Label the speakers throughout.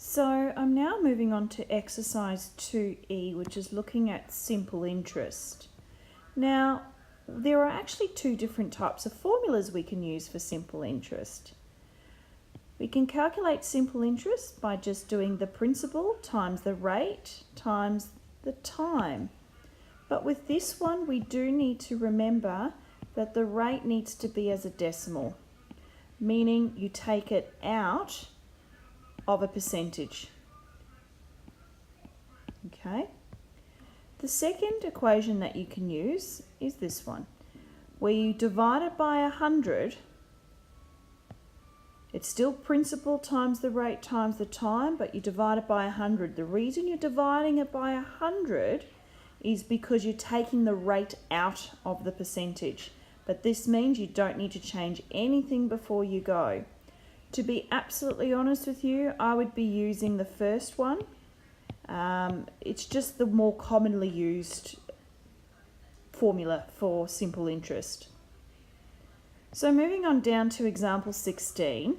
Speaker 1: So I'm now moving on to exercise 2E, which is looking at simple interest. Now, there are actually two different types of formulas we can use for simple interest. We can calculate simple interest by just doing the principal times the rate times the time. But with this one, we do need to remember that the rate needs to be as a decimal, meaning you take it out of a percentage. Okay. The second equation that you can use is this one, where you divide it by 100. It's still principal times the rate times the time, but you divide it by 100. The reason you're dividing it by 100 is because you're taking the rate out of the percentage. But this means you don't need to change anything before you go. To be absolutely honest with you, I would be using the first one. It's just the more commonly used formula for simple interest. So moving on down to example 16,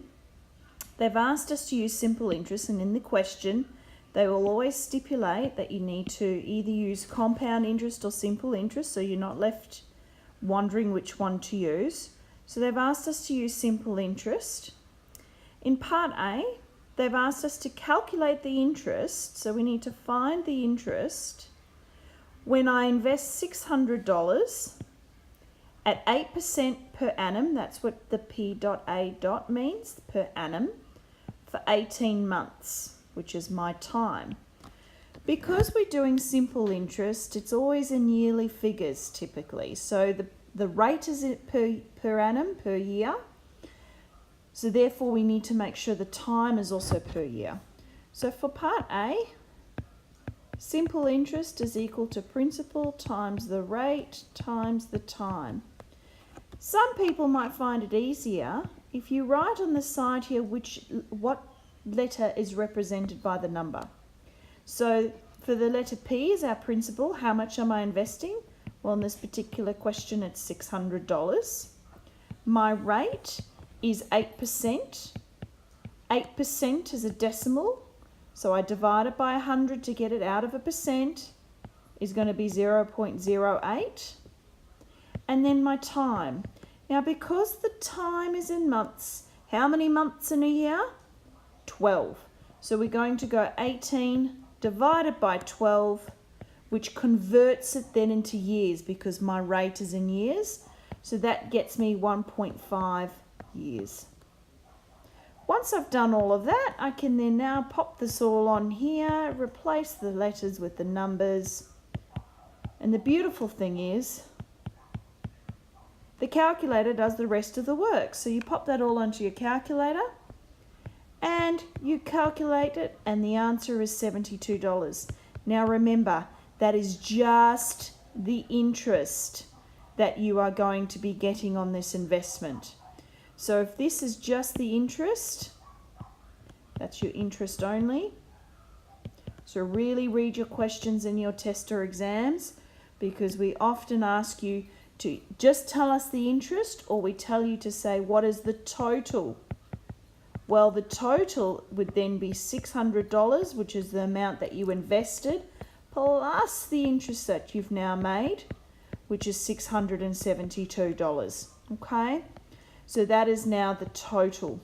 Speaker 1: they've asked us to use simple interest, and in the question they will always stipulate that you need to either use compound interest or simple interest, so you're not left wondering which one to use. So they've asked us to use simple interest. In part A, they've asked us to calculate the interest, so we need to find the interest when I invest $600 at 8% per annum, that's what the P.A. means, per annum, for 18 months, which is my time. Because we're doing simple interest, it's always in yearly figures typically. So the rate is per annum, per year. So therefore we need to make sure the time is also per year. So for part A, simple interest is equal to principal times the rate times the time. Some people might find it easier if you write on the side here what letter is represented by the number. So for the letter P is our principal. How much am I investing? Well, in this particular question, it's $600. My rate is 8%. 8% is a decimal, so I divide it by 100 to get it out of a percent, is going to be 0.08. And then my time. Now, because the time is in months, how many months in a year? 12. So we're going to go 18 divided by 12, which converts it then into years because my rate is in years. So that gets me 1.5 years. Once I've done all of that, I can then now pop this all on here, replace the letters with the numbers. And the beautiful thing is, the calculator does the rest of the work. So you pop that all onto your calculator and you calculate it, and the answer is $72. Now remember, that is just the interest that you are going to be getting on this investment. So if this is just the interest, that's your interest only. So really read your questions in your test or exams, because we often ask you to just tell us the interest, or we tell you to say what is the total. Well, the total would then be $600, which is the amount that you invested, plus the interest that you've now made, which is $672. Okay? So that is now the total.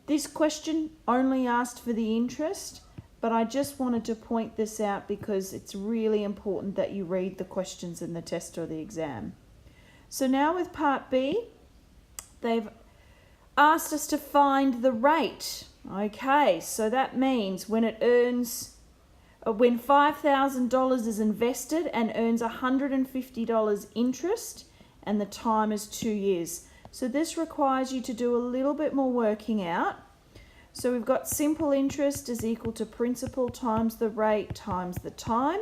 Speaker 1: This question only asked for the interest, but I just wanted to point this out because it's really important that you read the questions in the test or the exam. So now with part B, they've asked us to find the rate. Okay, so that means when $5,000 is invested and earns $150 interest, and the time is 2 years. So this requires you to do a little bit more working out. So we've got simple interest is equal to principal times the rate times the time.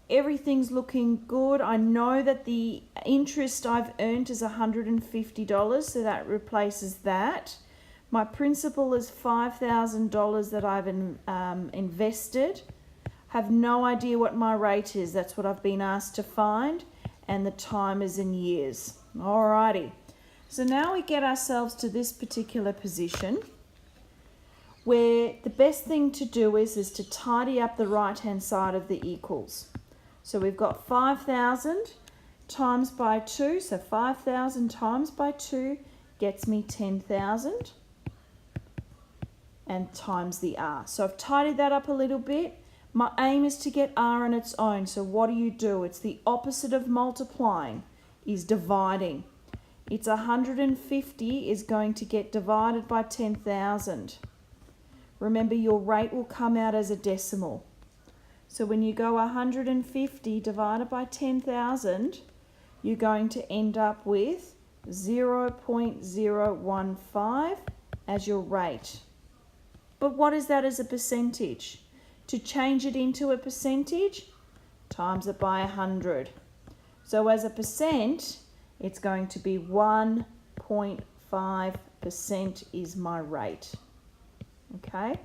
Speaker 1: Everything's looking good. I know that the interest I've earned is $150, so that replaces that. My principal is $5,000 that I've invested. Have no idea what my rate is. That's what I've been asked to find, and the time is in years. Alrighty. So now we get ourselves to this particular position where the best thing to do is to tidy up the right-hand side of the equals. So we've got 5,000 times by 2. So 5,000 times by 2 gets me 10,000 and times the R. So I've tidied that up a little bit. My aim is to get R on its own. So what do? It's the opposite of multiplying, is dividing. It's 150 is going to get divided by 10,000. Remember, your rate will come out as a decimal. So when you go 150 divided by 10,000, you're going to end up with 0.015 as your rate. But what is that as a percentage? To change it into a percentage, times it by 100. So as a percent, it's going to be 1.5% is my rate. Okay?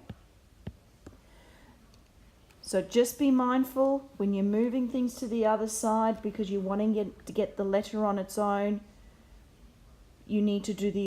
Speaker 1: So just be mindful when you're moving things to the other side, because you're wanting it to get the letter on its own, you need to do the